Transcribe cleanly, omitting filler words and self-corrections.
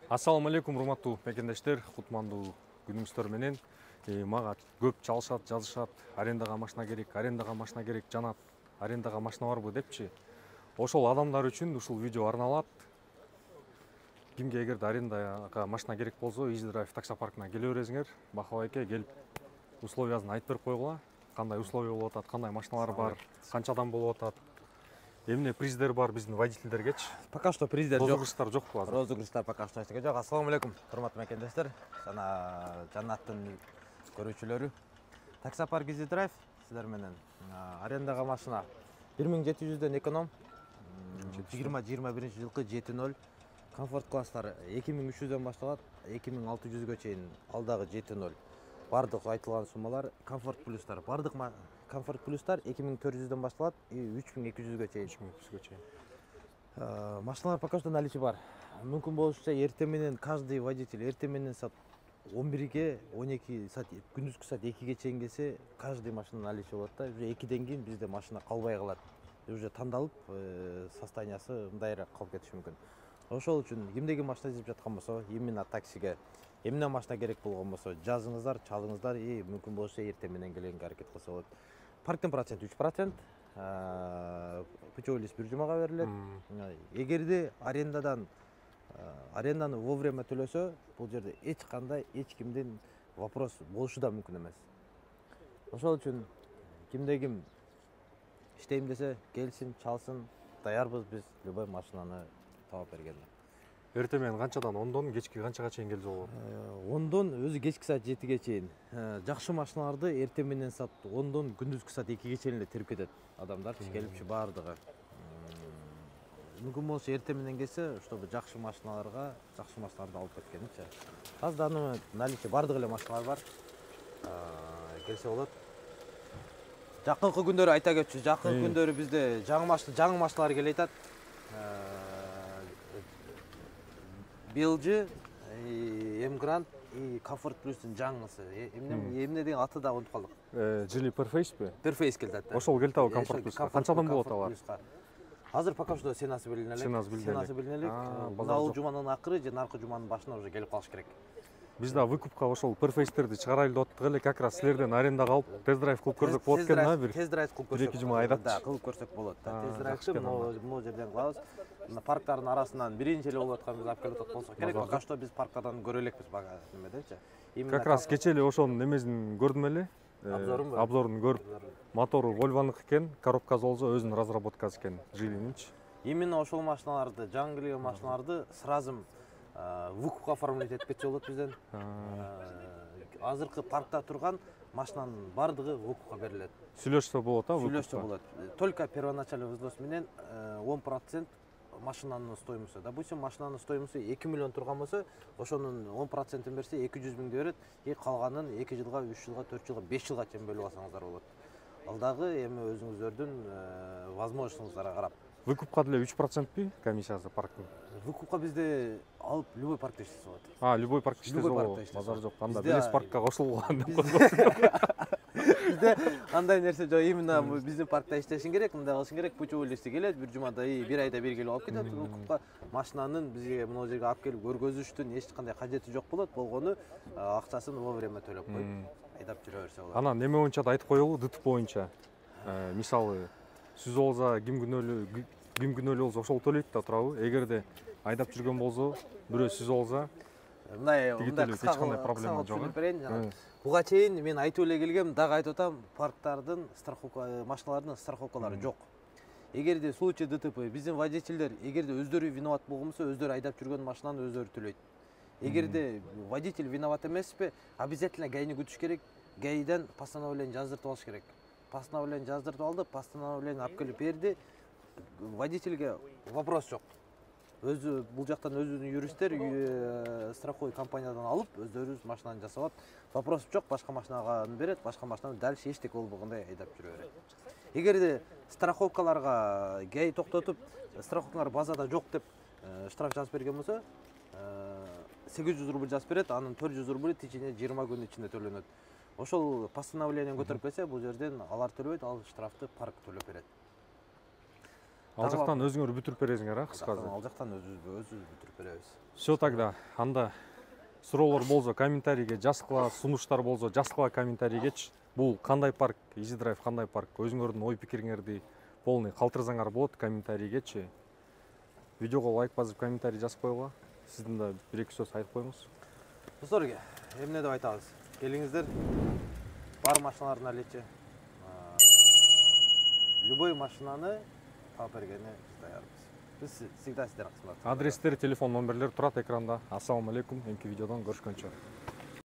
Ассаламу алейкум, урматтуу мекендештер, кутмандуу күнүңүздөр менен. Мага көп чалышат, жазышат, арендага машина керек, жанат, арендага машина барбы депчи. Ошол адамдар үчүн ушул видео арналат. Кимге эгерде арендага машина керек болсо, Easy Drive таксопаркына келе бересиңер. Бакабайке келип условиясын айтып берип койгула. Кандай условия болуп атат, кандай машиналар бар, канча адам болуп атат. Эмне приздер бар биздин водительдергечи? Пока что приздер жок. Розыгрыштар жокпу азыр? Розыгрыштар пока что эчеге жок. Ассаламу алейкум, урматтуу мекендештер. Жана жанаттын көрүүчүлөрү. Таксопарк Easy Drive сиздер менен арендага машина 1700дөн эконом 2021 жылкы 7.0 комфорт класстары 2300дөн башталат 2600гө чейин алдагы 7.0 бардык айтылган суммалар комфорт плюстар бардык комфорт плюстар 2400дөн башталат 3200гө чейин. Машиналар пока что наличие бар. Мүмкүн болушунча эртең менен каждый водитель эртең менен саат 11ге 12 саат күндүзгү саат 2ге чейин келсе каждый машина наличие болот да. Уже 2ден кийин бизде машина калбай калат. Уже тандалып состояниясы мындайраак калып кетиши мүмкүн. Ошол үчүн кимдеги машина издеп жаткан болсо, именно таксиге эмне машина керек болгон болсо, жазыңыздар, чалыңыздар, мүмкүн болсо эртең менен келгенге аракет кылса болот. Парктын проценти 3%, путевой лист бир жумага берилет. Эгерде аренданы вовремя төлөсө, бул жерде эч кандай эч кимдин вопрос болушу да мүмкүн эмес. Ошол үчүн кимде ким иштейм десе, келсин, чалсын, даярбыз биз любой машинаны таап бергенде. Эртең менен канчадан 10дон кечки канчага чейин келсе болот? 10дон өзү кечки саат 7ге чейин. Жакшы машиналарды эртең менен саат 10дон күндүзгү саат 2ге чейин эле терип кетет адамдар, келипчи бардыгы. Мүмкүн болсо эртең менен келсе, чтобы жакшы машиналарды алып кеткеничи. Азыр аны наличие бардык эле машиналар бар. Келсе болот. Жакынкы күндөрү айта кетчү, жакынкы күндөрү бизде жаңы машиналар келе атат. BLG, M-Grand и Comfort Plus'un жаңысы. Эмне деген аты да унутуп калдык. Жили Perface бе? Perface келди атат. Ошол келди ал Comfort Plus'ка. Канчадан болот алар? Азыр пока что сенасы билине элек. Мына жуманын акыры же наркы жуманын башына уже келип калыш керек. Биз да выкупка ошол Perface'терди чыгарайлы деп аттык эле, как раз силерден арендага алып, тест-драйв кылып көрсөк болот экен, бир. Тест-драйв кылып көрсөк. 1-2 жума айдатчы. Да, кылып көрсөк болот. Тест-драйвды могу жерден кылабыз. Мына парктардын арасынан биринчи эле болуп атканыбызды алып келип болсок керек. Пока что биз парктардан көрө элекпиз бага немедечи. Как раз кече эле ошонун немесин көрдүм эле. Обзорун көрүп, мотору Volvo'нук экен, коробкасы болсо өзүнүн разработкасы экен, Жилининчи. Именно ошол машиналарды, жаңы келген машиналарды сразу выкупка оформлять этип кетсе болот бизден. Азыркы паркта турган машинанын бардыгы выкупка берилет. Сүйлөшсө болот, Сүйлөшсө болот. Только первоначальный взнос менен 10% машинанын стоимосу. Допустим, машинанын стоимосу 2 миллион турган болсо, ошонун 10%ын берсе 200 миңди берет, калганын 2 жылга, 3 жылга, 4 жылга, 5 жылга чейин бөлүп алсаңыздар болот. Ал дагы эми өзүңүздөрдүн возможностуңуздарга карап. Выкупка деле 3%-пи комиссиясы парктын? Выкупка бизде алып любой паркта иштесе болот. Любой паркта иштесе болот. Базар жок. Анда Белес паркка кошулган деп Бизде андай нерсе жок. Именно биздин паркта иштешиң керек, мындай кылышың керек. Путевой листи келет, бир жумада, бир айда бир келип алып кетет. Выкупка машинанын бизге мына жерге алып келип көргөзүштүн эч кандай кажети жок болот. Болгону акчасын вовремя төлөп коюп, айдап жүрө берсе болот. Анан неме боюнча да айтып коелу, ДТП боюнча. Мисалы, сүз болсо ким күнөөлүү болсо ошол төлөйт да турабы. Эгерде айдап жүргөн болсо, бирөө сүз болсо, мындай эч кандай проблема жок. Буга чейин мен айтып эле келгем, дагы айтып атам, парктардын машиналардын страховкалары жок. Эгерде случай ДТП, биздин водительдер эгерде өздөрү виноват болгон болсо, өздөрү айдап жүргөн машинаны өздөрү төлөйт. Эгерде водитель виноват эмеспи, обязательно ГАИни күтүш керек. ГАИден постановление жаздыртып алыш керек. Постановление жаздыртып алды, постановление алып келип берди. Водительге вопрос жок. Өзү бул жактан өзүнүн юристтер страховой компаниядан алып, өздөрүбүз машинаны жасап, вопрос жок, башка машинага берет, башка машинаны дальше эчтеке болбогондой айдап жүрө берет. Эгерде страховкаларга ГАИ токтотуп, страховкалар базада жок деп штраф жазып берген болсо, 800 рубль жазып берет, анын 400 рубль течение 20 күн ичинде төлөнөт. Ошол постановлениени көтөрүп келсе, бул жерден алар төлөбөйт, ал штрафты парк төлөп берет. Ал жактан өзүңөр бүтүрүп бересиңер, а, кыскасы. Ал жактан өзүбүз бүтүрүп беребиз. Все тогда. Анда суроолор болсо комментарийге жазгыла, сунуштар болсо жазгыла комментарийгечи. Бул кандай парк, Easy Drive кандай парк? Өзүңөрдүн ой пикириңерди полный калтырсаңар болот комментарийгечи. Видеого лайк басып комментарий жазып койгула. Сиздин да бир эки сөз айтып коюңуз. Досторго, эмне деп айтабыз? Келиңиздер. Бар машиналардын алечи. Любой машинаны таап бергени даярбыз. Биз всегда сиздердин кызматыңызда. Адрестер, телефон номерлер турат экранда. Ассаламу алейкум. Эмки видеодон көрүшкөнчө.